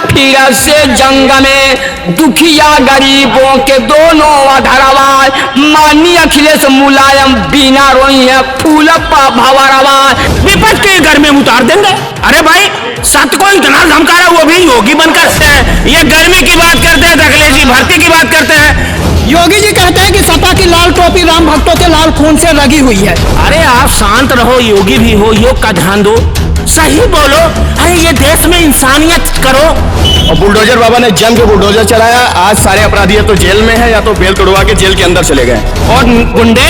फिर से जंग में दुखिया गरीबों के दोनों अधरवा। माननीय अखिलेश मुलायम बिना रोई है फूलप्पा भवरवा। विपक्ष के घर में उतार देंगे। अरे भाई सत्य को इतना धमकारा, वो भी योगी बनकर। ये गर्मी की बात करते हैं, अखिलेश जी भर्ती की बात करते हैं। योगी जी कहते हैं कि सपा की लाल टोपी राम भक्तों के लाल खून से रंगी हुई है। अरे आप शांत रहो, योगी भी हो, योग का ध्यान दो, सही बोलो। अरे ये देश में इंसानियत करो। और बुलडोजर बाबा ने जम के बुलडोजर चलाया। आज सारे अपराधी या तो जेल में है या तो बेल तोड़वा के जेल के अंदर चले गए। और गुंडे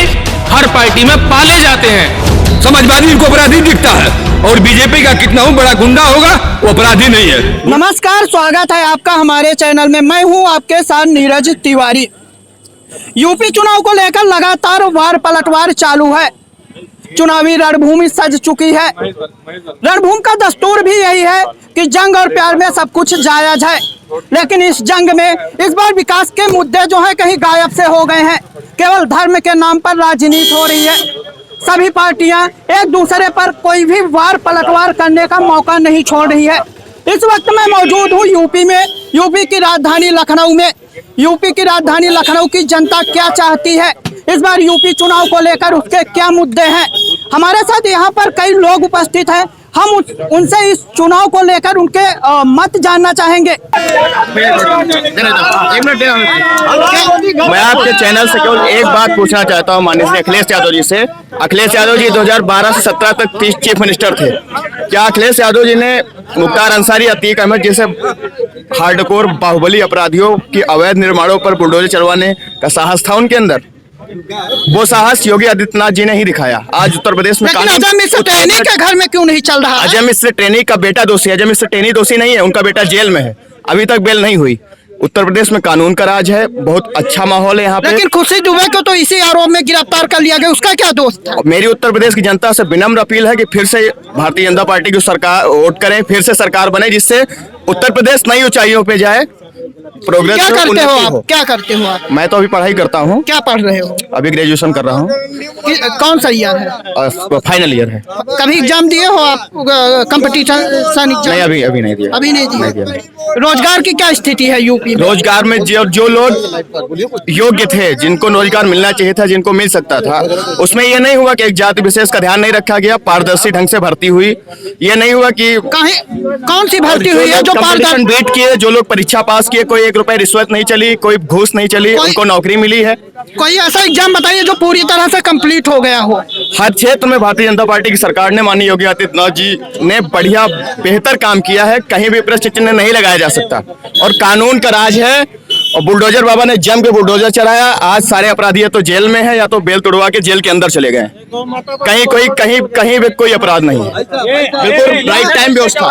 हर पार्टी में पाले जाते हैं। समाजवादी इनको अपराधी दिखता है और बीजेपी का कितना हूँ बड़ा गुंडा होगा वो अपराधी नहीं है। नमस्कार, स्वागत है आपका हमारे चैनल में। मैं हूं आपके साथ नीरज तिवारी। यूपी चुनाव को लेकर लगातार वार पलटवार चालू है। चुनावी रणभूमि सज चुकी है। रणभूमि का दस्तूर भी यही है कि जंग और प्यार में सब कुछ जायज है, लेकिन इस जंग में इस बार विकास के मुद्दे जो हैं कहीं गायब से हो गए हैं। केवल धर्म के नाम पर राजनीति हो रही है। सभी पार्टियां एक दूसरे पर कोई भी वार पलटवार करने का मौका नहीं छोड़ रही है। इस वक्त मैं मौजूद हूं यूपी में, यूपी की राजधानी लखनऊ में। यूपी की राजधानी लखनऊ की जनता क्या चाहती है, इस बार यूपी चुनाव को लेकर उसके क्या मुद्दे हैं। हमारे साथ यहाँ पर कई लोग उपस्थित हैं। हम उनसे इस चुनाव को लेकर उनके मत जानना चाहेंगे। मैं आपके चैनल से केवल एक बात पूछना चाहता हूं माननीय श्री अखिलेश यादव जी से। अखिलेश यादव जी 2012 से 17 तक चीफ मिनिस्टर थे। क्या अखिलेश यादव जी ने मुख्तार अंसारी, अतीक अहमद जैसे हार्डकोर बाहुबली अपराधियों की अवैध निर्माणों पर बुलडोजर चलवाने का साहस था उनके अंदर? वो साहस योगी आदित्यनाथ जी ने ही दिखाया। आज उत्तर प्रदेश में अजय मिश्र टेनी के घर में क्यों नहीं चल रहा? अजय मिश्र टेनी का बेटा दोषी है। अजय मिश्र टेनी दोषी नहीं है, उनका बेटा जेल में है, अभी तक बेल नहीं हुई। उत्तर प्रदेश में कानून का राज है, बहुत अच्छा माहौल है यहाँ पे। लेकिन खुशी दुबे को तो इसी आरोप में गिरफ्तार कर लिया गया, उसका क्या दोष था? मेरी उत्तर प्रदेश की जनता से विनम्र अपील है कि फिर से भारतीय जनता पार्टी की सरकार वोट करें, फिर से सरकार बने, जिससे उत्तर प्रदेश नई ऊंचाइयों पे जाए। प्रोग्रेस क्या करते हो आप? क्या करते हो आप? मैं तो अभी पढ़ाई करता हूँ। क्या पढ़ रहे हो? अभी ग्रेजुएशन कर रहा हूँ। कौन सा ईयर है? फाइनल ईयर है। कभी एग्जाम दिए हो आप? Competition exam? नहीं, अभी नहीं दिया। अभी नहीं दिया। रोजगार की क्या स्थिति है यूपी में? रोजगार में जो लोग योग्य थे, जिनको रोजगार मिलना चाहिए था, जिनको मिल सकता था, उसमें ये नहीं हुआ कि एक जाति विशेष का ध्यान नहीं रखा गया, पारदर्शी ढंग से भर्ती हुई। ये नहीं हुआ कि कौन सी भर्ती हुई है जो कंपटीशन बीट किए, जो लोग परीक्षा पास किए, कोई 1 रुपए रिश्वत नहीं चली, कोई घूस नहीं चली, उनको नौकरी मिली है। कोई ऐसा एग्जाम बताइए जो पूरी तरह से कंप्लीट हो गया हो। हर क्षेत्र में भारतीय जनता पार्टी की सरकार ने, माननीय योगी आदित्यनाथ जी ने बढ़िया बेहतर काम किया है। कहीं भी प्रश्न चिन्ह नहीं लगाया जा सकता और कानून का राज है। और बुलडोजर बाबा ने जम के बुलडोजर चलाया। आज सारे अपराधी या तो जेल में है या तो बेल तोड़वा के जेल के अंदर चले गए। कहीं भी कोई अपराध नहीं है। बिल्कुल राइट टाइम व्यवस्था।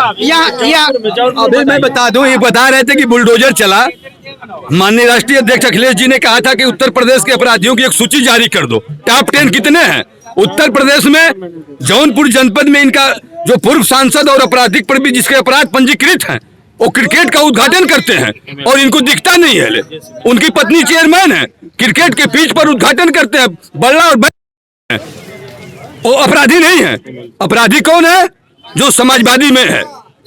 अभी मैं बता दूं, ये बता रहे थे कि बुलडोजर चला। माननीय राष्ट्रीय अध्यक्ष अखिलेश जी ने कहा था कि उत्तर प्रदेश के अपराधियों की एक सूची जारी कर दो। टॉप 10 कितने हैं उत्तर प्रदेश में? जौनपुर जनपद में इनका जो पूर्व सांसद और आपराधिक पर भी जिसके अपराध पंजीकृत हैं, वो क्रिकेट का उद्घाटन करते हैं और इनको दिखता नहीं है। उनकी पत्नी चेयरमैन है, क्रिकेट के पिच पर उद्घाटन करते हैं, बल्ला और वो अपराधी नहीं है। अपराधी कौन है? जो समाजवादी में है।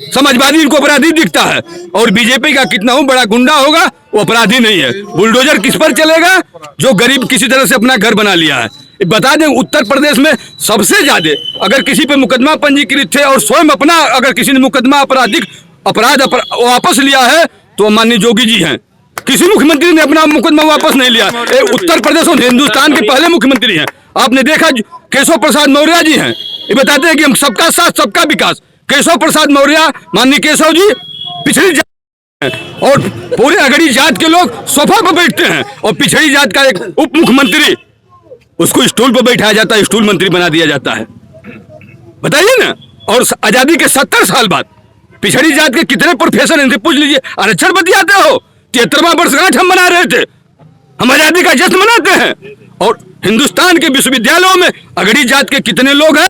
समाजवादी इनको अपराधी दिखता है और बीजेपी का कितना हूँ बड़ा गुंडा होगा वो अपराधी नहीं है। बुलडोजर किस पर चलेगा? जो गरीब किसी तरह से अपना घर बना लिया है। बता दें, उत्तर प्रदेश में सबसे ज्यादा अगर किसी पे मुकदमा पंजीकृत थे और स्वयं अपना अगर किसी ने मुकदमा अपराध वापस लिया है तो माननीय योगी जी हैं। किसी मुख्यमंत्री ने अपना मुकदमा वापस नहीं लिया। उत्तर प्रदेश और हिंदुस्तान के पहले मुख्यमंत्री हैं। आपने देखा केशव प्रसाद मौर्य जी हैं, ये बताते हैं कि हम सबका साथ सबका विकास। केशव प्रसाद मौर्य, माननीय केशव जी पिछड़ी जात हैं और पूरे अगड़ी जात के लोग सोफा पर बैठते हैं और पिछड़ी जात का एक उप मुख्यमंत्री, उसको स्टूल पर बैठाया जाता है, स्टूल मंत्री बना दिया जाता है। बताइए ना। और आजादी के 70 साल बाद पिछड़ी जात के कितने प्रोफेसर इनसे पूछ लीजिए, आरक्षण बतियाते हो। 73वां वर्षगांठ हम मना रहे थे, हम आजादी का जश्न मनाते हैं। और हिंदुस्तान के विश्वविद्यालयों में अगड़ी जात के कितने लोग हैं,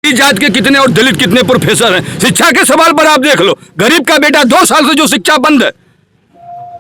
जात के कितने और दलित कितने प्रोफेसर हैं। शिक्षा के सवाल पर आप देख लो, गरीब का बेटा 2 साल से जो शिक्षा बंद है।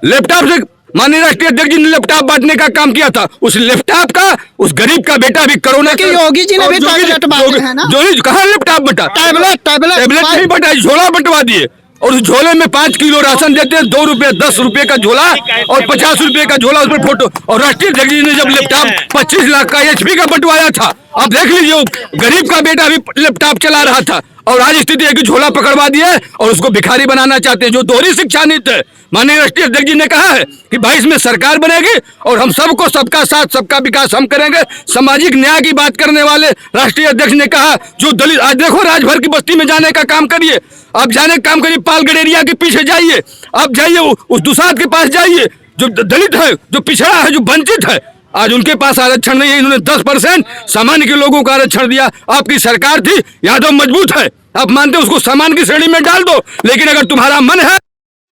लैपटॉप से माननीय राष्ट्रीय अध्यक्ष जी ने लैपटॉप बांटने का काम किया था, उस लैपटॉप का उस गरीब का बेटा भी कोरोना के योगी जी ने भी टैबलेट बांटे हैं ना? कहाँ लैपटॉप बटा? टैबलेट नहीं बटा, झोला बंटवा दिए। और उस झोले में 5 किलो राशन देते हैं, 2 रुपए 10 रुपए का झोला और 50 रुपए का झोला, उस पर फोटो। और राष्ट्रीय अध्यक्ष जी ने जब लैपटॉप 25 लाख का HP का बंटवाया था, आप देख लीजिए, गरीब का बेटा भी लैपटॉप चला रहा था। और आज स्थिति है कि झोला पकड़वा दिए और उसको भिखारी बनाना चाहते हैं, जो दोहरी शिक्षा नीति है। माननीय राष्ट्रीय अध्यक्ष जी ने कहा है कि 22 में सरकार बनेगी और हम सबको सबका साथ सबका विकास हम करेंगे। सामाजिक न्याय की बात करने वाले राष्ट्रीय अध्यक्ष ने कहा, जो दलित, आज देखो राजभर की बस्ती में जाने का काम करिए, आप जाने का काम करिए, पाल गडेरिया के पीछे जाइए, आप जाइए उस दुसाद के पास जाइए, जो दलित है, जो पिछड़ा है, जो वंचित है, आज उनके पास आरक्षण नहीं है। इन्होंने 10% सामान्य के लोगों को आरक्षण दिया। आपकी सरकार थी, यादव मजबूत है, आप मानते हो, उसको सामान्य की श्रेणी में डाल दो। लेकिन अगर तुम्हारा मन है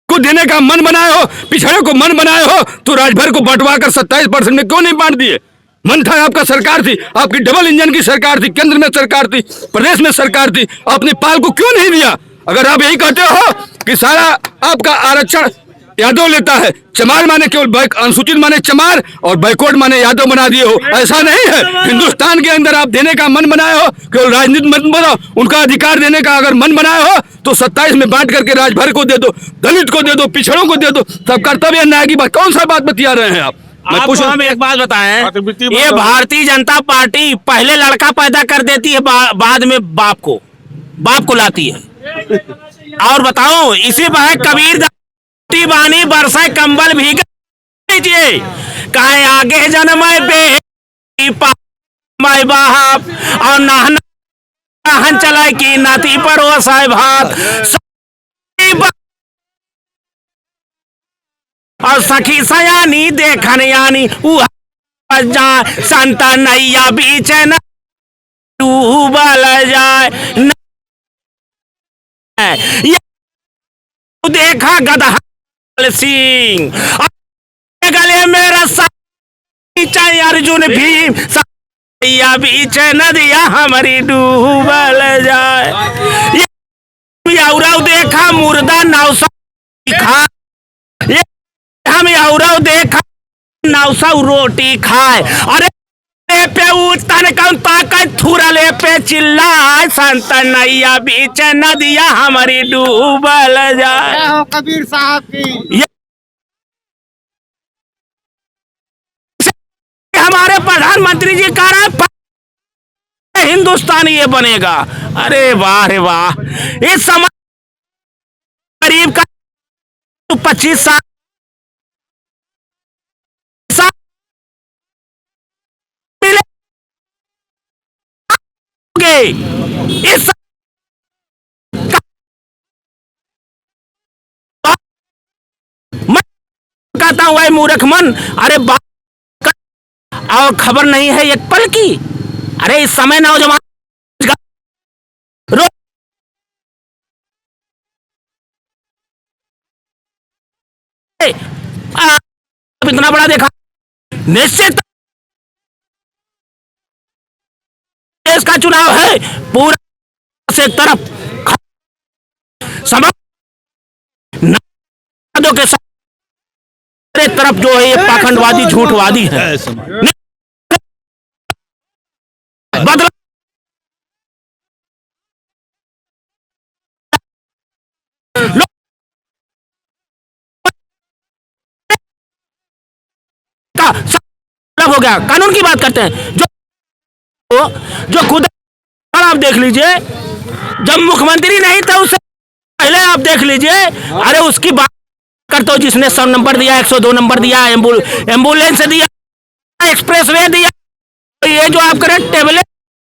को देने का मन बनाए हो, पिछड़े को मन बनाए हो, तो राजभर को बंटवा कर 27% में क्यों नहीं बांट दिए? मन था, आपका सरकार थी, आपकी डबल इंजन की सरकार थी, केंद्र में सरकार थी, प्रदेश में सरकार थी, आपने पाल को क्यों नहीं दिया? अगर आप यही कहते हो कि सारा आपका आरक्षण यादव लेता है, चमार माने केवल अनुसूचित माने चमार और बैकवर्ड माने यादव बना दिए हो, ऐसा नहीं है। हिंदुस्तान के अंदर आप देने का मन बनाए हो, केवल राजनीति मत बनाओ, उनका अधिकार देने का अगर मन बनाए हो तो 27 में बांट करके राजभर को दे दो, दलित को दे दो, पिछड़ों को दे दो। सब कर्तव्य न्याय की बात, कौन सा बात बतिया रहे हैं आप? आप हम एक बात बताएं, ये भारतीय जनता पार्टी पहले लड़का पैदा कर देती है, बाद में बाप को लाती है। और बताओ, इसी पर कबीर बानी बरसाए कंबल भीग लीजिए, कहे आगे जन्म माई बाप और नाहन चलाए की नाती पर वो साहेब भात और सखी सयानी देखन यानी जा संता नैया बीच न डूबल जाए। देखा गधा सिंह गले में रस्सा अर्जुन भीम या बीच नदिया हमारी डूबल जाए। औरव देखा मुर्दा नौसा खा, हम औरव देखा नौसा रोटी खाए। अरे पे तन कौन ताकत थुरले पे चिल्लाए, संत नैया बीच नदिया हमारी डूबल जाए। कबीर साहब की हमारे प्रधानमंत्री जी कह रहे हैं हिंदुस्तान ये बनेगा। अरे वाह रे वाह, इस समय गरीब का 25 साल इस मैं कहता हूं मूर्ख मन, अरे और खबर नहीं है एक पल की। अरे इस समय नौजवान इतना बड़ा देखा, निश्चित देश का चुनाव है, पूरा से तरफ समझ के तरफ जो है ये पाखंडवादी झूठवादी है। बदला हो गया, कानून की बात करते हैं। जो खुद आप देख लीजिए, जब मुख्यमंत्री नहीं था उससे पहले आप देख लीजिए, अरे उसकी बात करते हो जिसने 100 नंबर दिया, 102 नंबर दिया, एम्बुलेंस दिया, एक्सप्रेसवे दिया। तो ये जो आप करें टेबलेट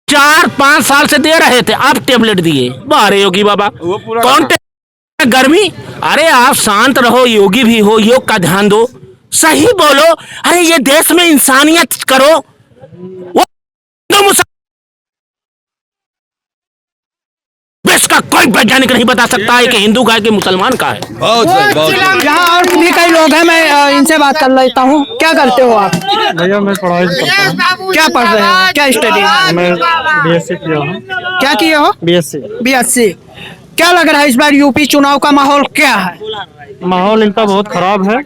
4-5 साल से दे रहे थे, आप टेबलेट दिए, बारे योगी बाबा कौन गर्मी। अरे आप शांत रहो, योगी भी हो, योग का ध्यान दो, सही बोलो। अरे ये देश में इंसानियत करो। वो देश का कोई वैज्ञानिक नहीं बता सकता है कि हिंदू का है कि मुसलमान का है। यहाँ और भी कई लोग हैं, मैं इनसे बात कर लेता हूँ। क्या करते हो आप? भैया मैं पढ़ाई करता हूँ। क्या पढ़ रहे हो? क्या स्टडी? मैं BSc किया हूँ। क्या किए हो? BSc। क्या लग रहा है इस बार यूपी चुनाव का माहौल क्या है? माहौल इनका बहुत खराब है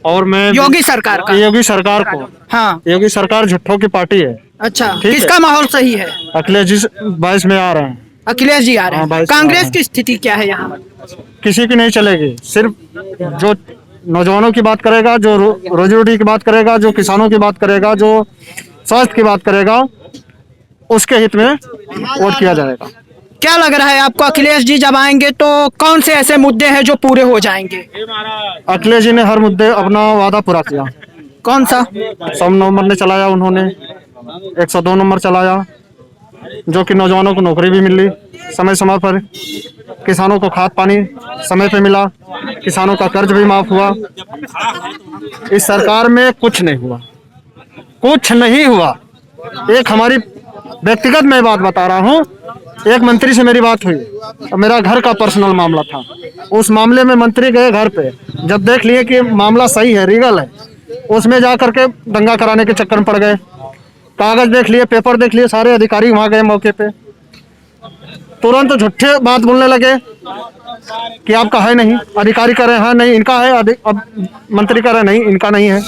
और मैं योगी सरकार का। योगी सरकार को, हाँ, योगी सरकार झुट्ठों की पार्टी है। अच्छा, ठीक किसका है? माहौल सही है? अखिलेश जी 22 में आ रहे हैं। अखिलेश जी आ रहे हाँ, हैं। 22 कांग्रेस की स्थिति क्या है यहाँ? किसी की नहीं चलेगी। सिर्फ जो नौजवानों की बात करेगा, जो रोजी रोटी की बात करेगा, जो किसानों की बात करेगा, जो स्वास्थ्य की बात करेगा, उसके हित में वोट किया जाएगा। क्या लग रहा है आपको, अखिलेश जी जब आएंगे तो कौन से ऐसे मुद्दे हैं जो पूरे हो जाएंगे? अखिलेश जी ने हर मुद्दे अपना वादा पूरा किया। कौन सा? 100 नंबर ने चलाया, उन्होंने 102 नंबर चलाया, जो कि नौजवानों को नौकरी भी मिली समय समय पर, किसानों को खाद पानी समय पे मिला, किसानों का कर्ज भी माफ हुआ। इस सरकार में कुछ नहीं हुआ, कुछ नहीं हुआ। एक हमारी व्यक्तिगत मैं बात बता रहा हूँ, एक मंत्री से मेरी बात हुई, मेरा घर का पर्सनल मामला था। उस मामले में मंत्री गए घर पे, जब देख लिए कि मामला सही है, लीगल है, उसमें जा करके दंगा कराने के चक्कर में पड़ गए। कागज देख लिए, पेपर देख लिए, सारे अधिकारी वहां गए मौके पे, तुरंत झूठे बात बोलने लगे कि आपका है नहीं, अधिकारी कह रहे हैं नहीं इनका है, अब मंत्री कह रहे नहीं इनका नहीं है।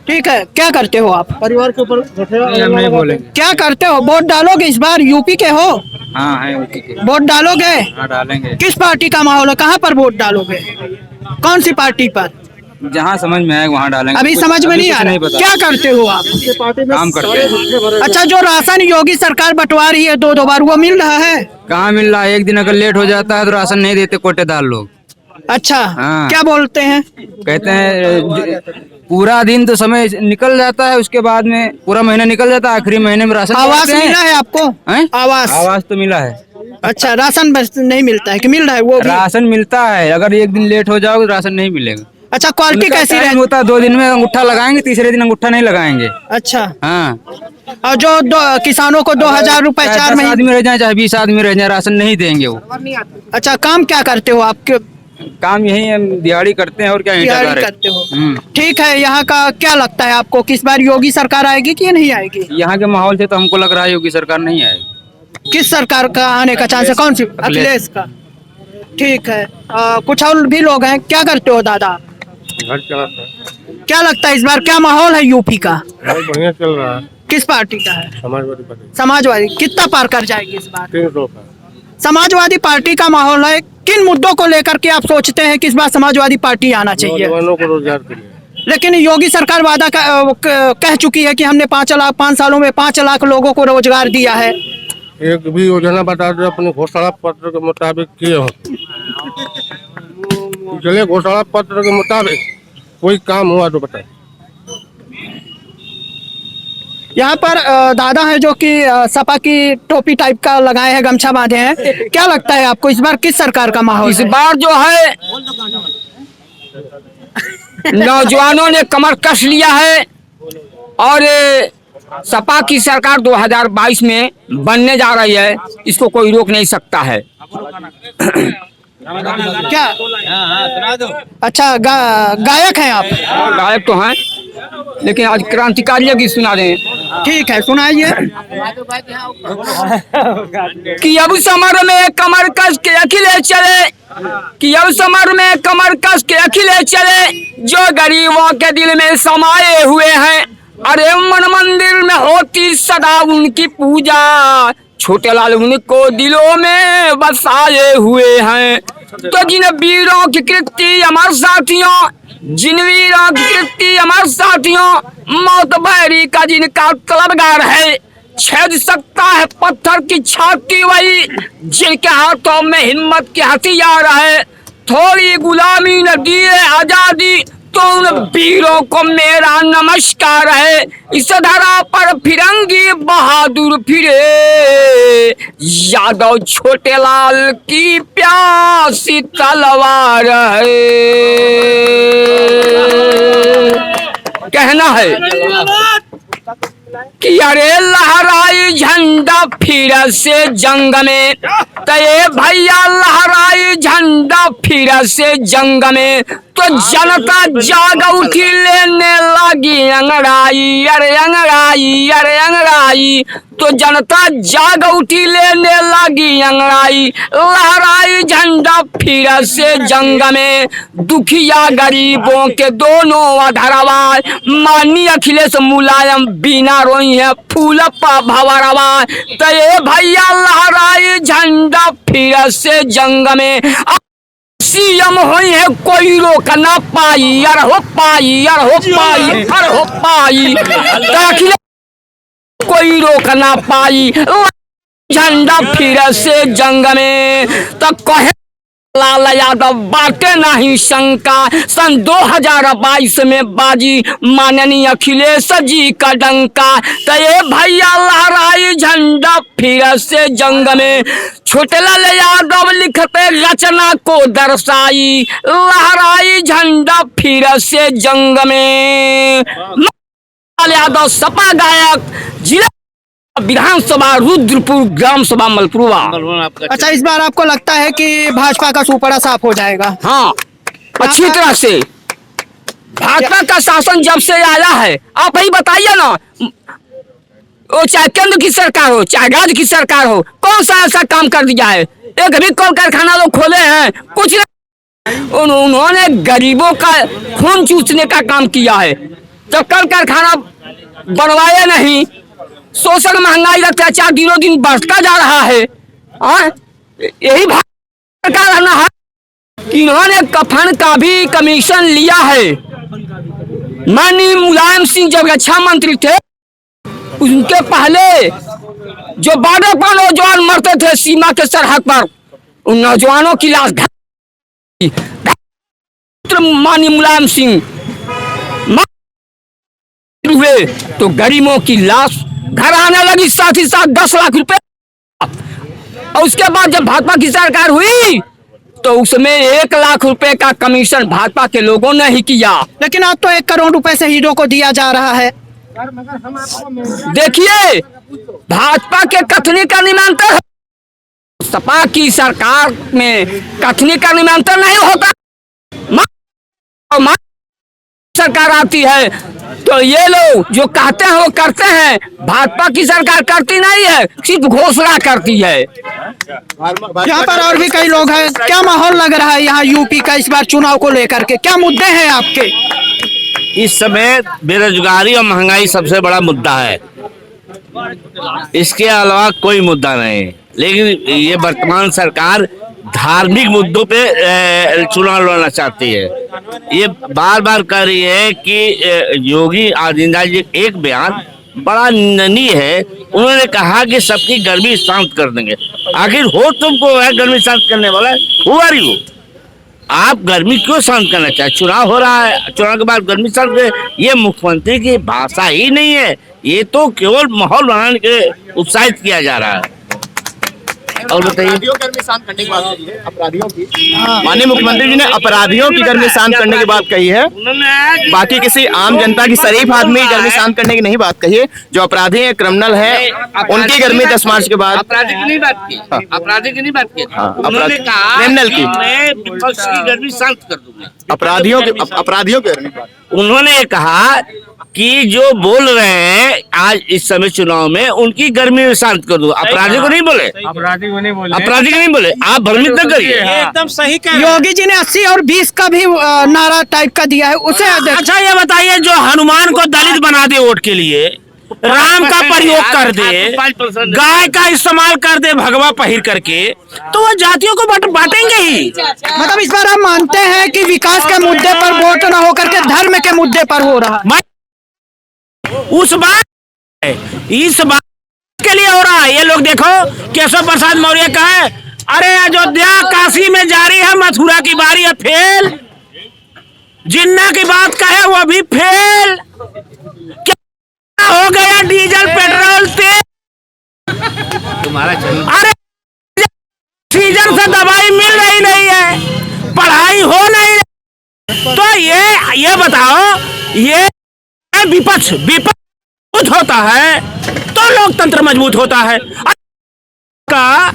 ठीक है, क्या करते हो आप? परिवार के ऊपर हम नहीं बोलेंगे। क्या करते हो? वोट डालोगे इस बार? यूपी के हो? हाँ है यूपी के। वोट डालोगे? हाँ डालेंगे। किस पार्टी का माहौल है? कहाँ पर वोट डालोगे? कौन सी पार्टी पर? जहाँ समझ में आए वहाँ डालेंगे। अभी समझ में नहीं आ रहा। पता। क्या करते हो आप? काम करते हैं। अच्छा, जो राशन योगी सरकार बंटवा रही है 2-2 बार, वो मिल रहा है? कहाँ मिल रहा है? एक दिन अगर लेट हो जाता है तो राशन नहीं देते कोटेदार लोग। अच्छा, हाँ। क्या बोलते हैं? कहते हैं पूरा दिन तो समय निकल जाता है, उसके बाद में पूरा महीना निकल जाता है, आखिरी महीने में राशन आवास देते हैं। मिला है आपको? हैं? आवास? आवास तो मिला है। अच्छा, राशन बस नहीं मिलता है कि मिल रहा है वो भी? राशन मिलता है, अगर एक दिन लेट हो जाओगे तो राशन नहीं मिलेगा। अच्छा, क्वालिटी उनका कैसी टाइम रहती? होता है 2 दिन में अंगूठा लगाएंगे, तीसरे दिन अंगूठा नहीं लगाएंगे। अच्छा, हाँ, और जो किसानों को 2000 रुपए चाहे 4 10 महीने? आदमी रह जाए चाहे 20 आदमी रह जाए, राशन नहीं देंगे वो। अच्छा, काम क्या करते हो आप? काम यही है, दिहाड़ी करते हैं और क्या ईंटा दिहाड़ी गाड़े। करते हो? ठीक है, यहाँ का क्या लगता है आपको, किस बार योगी सरकार आएगी कि नहीं आएगी? यहाँ के माहौल से तो हमको लग रहा है योगी सरकार नहीं आएगी। किस सरकार का आने का चांस है? कौन सी? अखिलेश का। ठीक है, कुछ और भी लोग हैं। क्या करते हो दादा? घर चलाता है। क्या लगता है इस बार क्या माहौल है यूपी का? बहुत बढ़िया चल रहा है। किस पार्टी का है? समाजवादी पार्टी समाजवादी। कितना पार कर जाएगी इस बार? 300 का। समाजवादी पार्टी का माहौल है। किन मुद्दों को लेकर के आप सोचते हैं कि इस बार समाजवादी पार्टी आना चाहिए? नौजवानों को रोजगार के लिए। लेकिन योगी सरकार वादा कह चुकी है कि हमने 5 सालों में 5 लाख लोगों को रोजगार दिया है। एक भी योजना बता दो अपने घोषणा पत्र के मुताबिक किए हो। चलिए, घोषणा पत्र के मुताबिक कोई काम हुआ तो बताए। यहाँ पर दादा है जो कि सपा की टोपी टाइप का लगाए हैं, गमछा बांधे हैं। क्या लगता है आपको इस बार किस सरकार का माहौल इस है? बार जो है नौजवानों ने कमर कस लिया है और सपा की सरकार 2022 में बनने जा रही है, इसको कोई रोक नहीं सकता है। क्या? अच्छा, गायक हैं आप? गायक तो हैं, लेकिन आज क्रांतिकारी गीत सुना रहे हैं। ठीक है, सुनाइए। कि अब समर में कमर कस के अखिलेश चले, कि अब समर में कमर कस के अखिलेश चले, जो गरीबों के दिल में समाये हुए हैं। अरे मन मंदिर में होती सदा उनकी पूजा, छोटे लाल उनको दिलों में बसाए हुए हैं। तो जिन वीरों की कृति अमर साथियों, जिन वीरों की कृति अमर साथियों, मौत भैरी का जिनका तलबगार है, छेद सकता है पत्थर की छाती वही, जिनके हाथों में हिम्मत के हथियार है। थोड़ी गुलामी न दिए आजादी, तो उन वीरों को मेरा नमस्कार है। इस धरा पर फिरंगी बहादुर फिरे, यादव छोटे लाल की प्यासी तलवार है। कहना है कि अरे लहराई झंडा फिर से जंग में, तये भैया लहराई झंडा फिर से जंग में, तो जनता जाग उठी लेने लगी अंगड़ाई, अरे अंगड़ाई, अरे अंगड़ाई। तो जनता जाग उठी लेने लगी अंगड़ाई, लहराई झंडा फिर से जंग में। दुखिया गरीबों के दोनों अधरवा, माननीय अखिलेश मुलायम बिना रोई है फूलप्पा भवरवा। तो ये भैया लहराई झंडा फिर से जंग में, सीएम हुई है कोई रोक ना पाई, अरे हो पाई, अरे हो पाई, अरे हो पाई। तो कोई रोक ना पाई, झंडा फिर से जंग में। तो कहे लाल यादव बाटे नहीं शंका, सन 2022 में बाजी माननीय अखिलेश जी का डंका। तो ये भैया लहराई झंडा फिर से जंग में, छोटे लाल यादव लिखते रचना को दर्शाई, लहराई झंडा फिर से जंग में। लाल यादव सपा गायक, जिला विधानसभा रुद्रपुर, ग्राम सभा मलपुरवा। अच्छा, इस बार आपको लगता है कि भाजपा का सुपड़ा साफ हो जाएगा? हाँ, अच्छी तरह से। भाजपा का शासन जब से आया है, आप ही बताइए ना, वो चाहे केंद्र की सरकार हो चाहे राज्य की सरकार हो, कौन सा ऐसा काम कर दिया है? एक भी कल कारखाना लोग खोले हैं? कुछ नहीं। उन्होंने गरीबों का खून चूसने का काम किया है। जब कल कारखाना बनवाए नहीं, शोषण महंगाई अत्याचार दिनों दिन बढ़ता जा रहा है। यही सरकार है, इन्होंने कफन का भी कमीशन लिया है। माननीय मुलायम सिंह जब रक्षा मंत्री थे, उनके पहले जो बॉर्डर पर नौजवान मरते थे सीमा के सरहद पर, उन नौजवानों की लाश माननीय मुलायम सिंह हुए तो गरीबों की लाश घर आने लगी, साथ ही साथ 10 लाख रुपए। और उसके बाद जब भाजपा की सरकार हुई तो उसमें 1 लाख रुपए का कमीशन भाजपा के लोगों ने ही किया। लेकिन अब तो 1 करोड़ रुपए से हीरो को दिया जा रहा है। देखिए, भाजपा के कथनी का निमंत्रण, सपा की सरकार में कथनी का निमंत्रण नहीं होता। सरकार आती है तो ये लोग जो कहते हैं वो करते हैं। भाजपा की सरकार करती नहीं है, सिर्फ घोषणा करती है। यहाँ पर और भी कई लोग हैं, क्या माहौल लग रहा है यहाँ यूपी का इस बार चुनाव को लेकर के? क्या मुद्दे हैं आपके? इस समय बेरोजगारी और महंगाई सबसे बड़ा मुद्दा है, इसके अलावा कोई मुद्दा नहीं। लेकिन ये वर्तमान सरकार धार्मिक मुद्दों पे चुनाव लड़ना चाहती है। ये बार बार कह रही है कि योगी आदित्यनाथ जी एक बयान बड़ा निंदनीय है। उन्होंने कहा कि सबकी गर्मी शांत कर देंगे। आखिर हो तुमको है गर्मी शांत करने वाला? Who are you? आप गर्मी क्यों शांत करना चाहे? चुनाव हो रहा है, चुनाव के बाद गर्मी शांत करे, ये मुख्यमंत्री की भाषा ही नहीं है। ये तो केवल माहौल बनाने के उत्साहित किया जा रहा है। और बताइए, गर्मी शांत करने की बात कही है, अपराधियों की। माननीय मुख्यमंत्री जी ने अपराधियों की गर्मी शांत करने की बात कही है, बाकी किसी आम जनता की, शरीफ आदमी की गर्मी शांत करने की नहीं बात कही है। जो अपराधी है, क्रिमिनल है, उनकी गर्मी 10 मार्च के बाद। अपराधी की नहीं बात की, अपराधी की नहीं बात की। उन्होंने कहा क्रिमिनल की, मैं विपक्ष की गर्मी शांत कर दूंगा। अपराधियों की गर्मी। उन्होंने कहा कि जो बोल रहे हैं आज इस समय चुनाव में, उनकी गर्मी में शांत कर दो। अपराधी को नहीं बोले, अपराधी को नहीं बोले। आप भ्रमित न करिए, एकदम सही कह। योगी जी ने 80 और 20 का भी नारा टाइप का दिया है, उसे अच्छा ये बताइए, जो हनुमान को दलित बना दे वोट के लिए, राम का प्रयोग कर दे, गाय का इस्तेमाल कर दे भगवा पहिर करके, तो वो जातियों को बांटेंगे ही। मतलब इस बार आप मानते हैं कि विकास के मुद्दे पर वोट न होकर के धर्म के मुद्दे पर हो रहा है? उस बात इस बात के लिए हो रहा है। ये लोग देखो, केशव प्रसाद मौर्य का है, अरे अयोध्या काशी में जारी है, मथुरा की बारी है फेल। जिन्ना की बात कहे वो भी फेल। क्या हो गया डीजल पेट्रोल तेल? तुम्हारा अरे सीजन से दवाई मिल रही नहीं है, पढ़ाई हो नहीं रही। तो ये बताओ, ये विपक्ष मजबूत होता है तो लोकतंत्र मजबूत होता है। का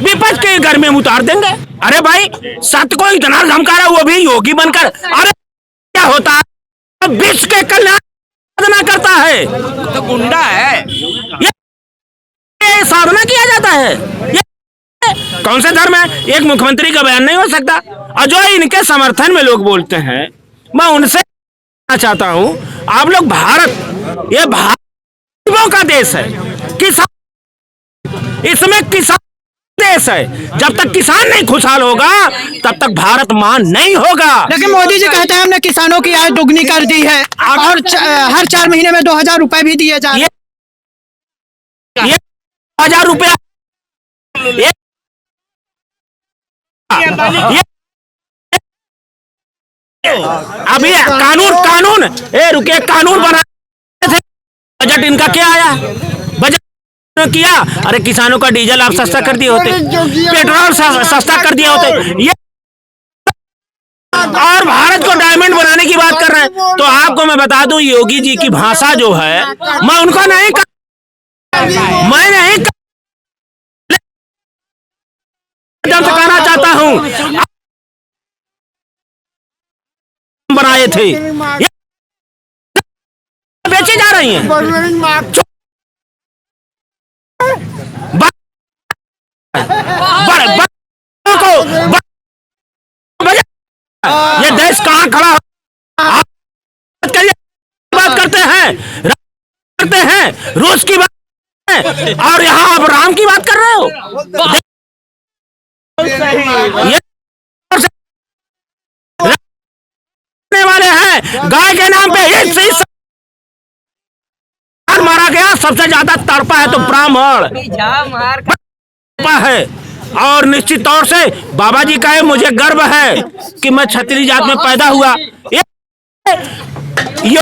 विपक्ष के घर में उतार देंगे। अरे भाई सत्य को इतना धमका रहा, वो भी योगी बनकर। अरे क्या होता है, विश्व के कल्याण साधना करता है, तो गुंडा है। ये साधना किया जाता है। ये कौन सा धर्म है? एक मुख्यमंत्री का बयान नहीं हो सकता। और जो इनके समर्थन में लोग बोलते हैं, मैं उनसे चाहता हूं, आप लोग भारत, ये भारत का देश है, किसान, इसमें किसान देश है। जब तक किसान नहीं खुशहाल होगा तब तक भारत मान नहीं होगा। लेकिन मोदी जी कहते हैं हमने किसानों की आय दुगनी कर दी है और हर 4 महीने में 2000 रुपए भी दिए जा रहे हैं। ये 1000 रुपया अभी कानून रुके, कानून बना थे, बजट इनका क्या आया? बजट किया, अरे किसानों का डीजल आप सस्ता कर दिए होते, पेट्रोल सस्ता कर दिए होते, ये और भारत को डायमंड बनाने की बात कर रहे हैं। तो आपको मैं बता दूं, योगी जी की भाषा जो है, मैं उनको नहीं कहना चाहता हूं, बनाए थे, ये बेची जा रही हैं। ये देश कहाँ खड़ा बात करते हैं रूस की बात और यहाँ आप राम की बात कर रहे हो। ये वाले हैं गाय के नाम पे मारा गया, सबसे ज्यादा तड़पा है तो ब्राह्मण है। और निश्चित तौर से बाबा जी का है, मुझे गर्व है कि मैं क्षत्रिय जात में पैदा हुआ। ये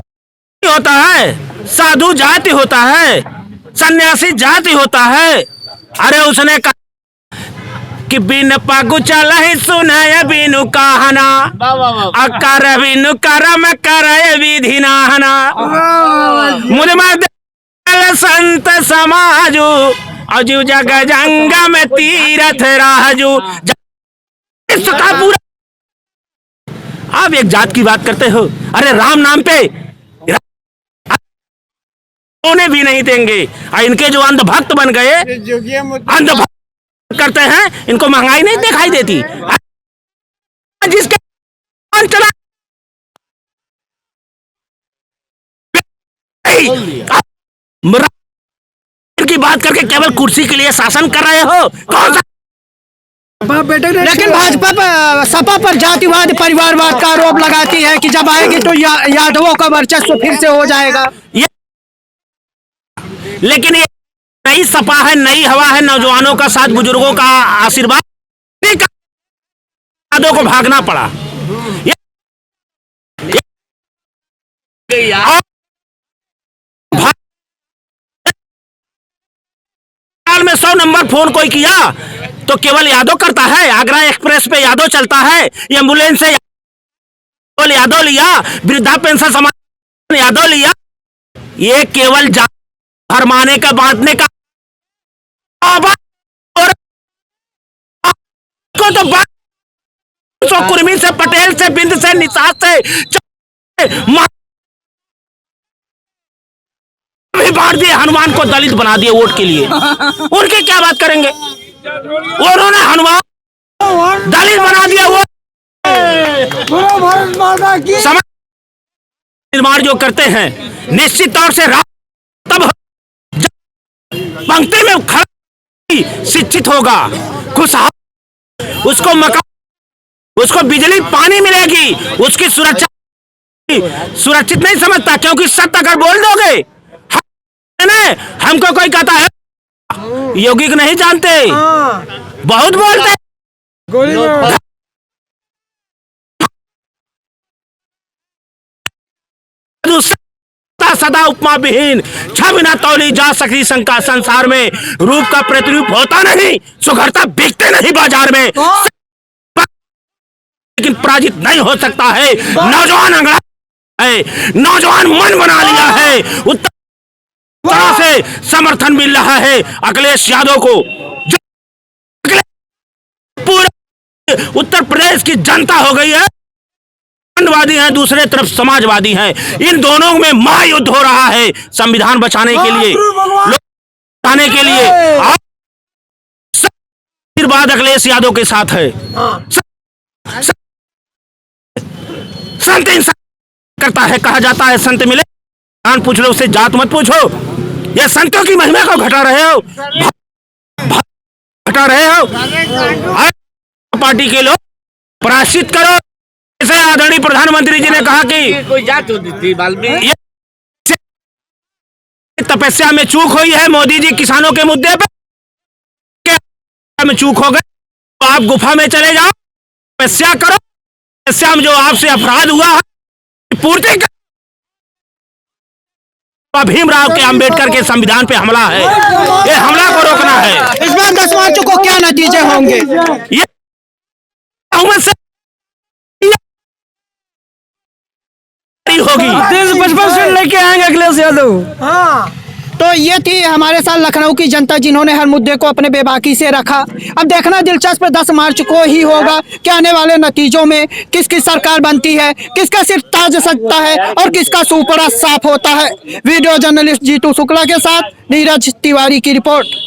होता है, साधु जाति होता है, सन्यासी जाति होता है। अरे उसने कहा कि बिन पागु चल ही सुनाय बिनु कहना, अकर बिनु करम करय विधि नाहना। मुझे मार संत समाजू अजू जग जंगम तीरथ राजू। पूरा आप एक जात की बात करते हो, अरे राम नाम पे उन्हें भी नहीं देंगे। और इनके जो अंधभक्त बन गए, अंधभक्त करते हैं, इनको महंगाई नहीं दिखाई देती। जिसके की बात करके केवल कुर्सी के लिए शासन कर रहे हो, कौन सा? लेकिन भाजपा सपा पर जातिवाद परिवारवाद का आरोप लगाती है कि जब आएगी तो यादवों का वर्चस्व फिर से हो जाएगा। लेकिन ये नई सपा है, नई हवा है, नौजवानों का साथ, बुजुर्गों का आशीर्वाद, यादवों को भागना पड़ा। में 100 नंबर फोन कोई किया तो केवल यादव करता है। आगरा एक्सप्रेस पे यादव चलता है, एम्बुलेंस से यादव लिया, वृद्धा पेंशन समाज यादव लिया। ये केवल भरमाने का, बांटने का तो कुर्मी से, पटेल से, बिंद से, निषाद से बांट दिए, हनुमान को दलित बना दिए वोट के लिए। उनके क्या बात करेंगे? उन्होंने हनुमान दलित बना दिया। वो समाज निर्माण जो करते हैं, निश्चित तौर से तब पंक्ति में खड़ा शिक्षित होगा, खुशहाल, उसको मकान, उसको बिजली पानी मिलेगी, उसकी सुरक्षा सुरक्षित नहीं समझता, क्योंकि सत्य अगर बोल दोगे, हमको कोई कहता है योगी को नहीं जानते, बहुत बोलते, सदा उपमा विहीन, छवि न तौली जा सकी शंका। संसार में रूप का प्रतिरूप होता नहीं, सुघरता बिकते नहीं बाजार में, लेकिन पराजित नहीं हो सकता है। नौजवान अंगड़ा है, नौजवान मन बना लिया है, उत्तर से समर्थन मिल रहा है अखिलेश यादव को। उत्तर प्रदेश की जनता हो गई है वादी हैं, दूसरे तरफ समाजवादी हैं। इन दोनों में महायुद्ध हो रहा है संविधान बचाने के लिए, बचाने के लिए। आशीर्वाद अखिलेश यादव के साथ है। संत इंसान करता है, कहा जाता है संत मिले जान पूछ लो, उससे जात मत पूछो। ये संतों की महिमा को घटा रहे हो, घटा रहे हो। पार्टी के लोग प्रायश्चित करो। जैसे आदरणीय प्रधानमंत्री जी ने कहा कि कोई जात थी तपस्या में चूक हुई है, मोदी जी किसानों के मुद्दे पर में चूक हो गए, तो आप गुफा में चले जाओ, तपस्या करो, तपस्या में जो आपसे अपराध हुआ है पूर्ति कर। भीमराव के अंबेडकर के संविधान पे हमला है, ये हमला को रोकना है। इस बार 10 मार्च को क्या नतीजे होंगे? ये बहुमत से होगी, 55% लेके आएंगे अखिलेश यादव। तो ये थी हमारे साथ लखनऊ की जनता, जिन्होंने हर मुद्दे को अपने बेबाकी से रखा। अब देखना दिलचस्प 10 मार्च को ही होगा कि आने वाले नतीजों में किसकी सरकार बनती है, किसका सिर ताज सजता है और किसका सुपड़ा साफ होता है। वीडियो जर्नलिस्ट जीतू शुक्ला के साथ नीरज तिवारी की रिपोर्ट।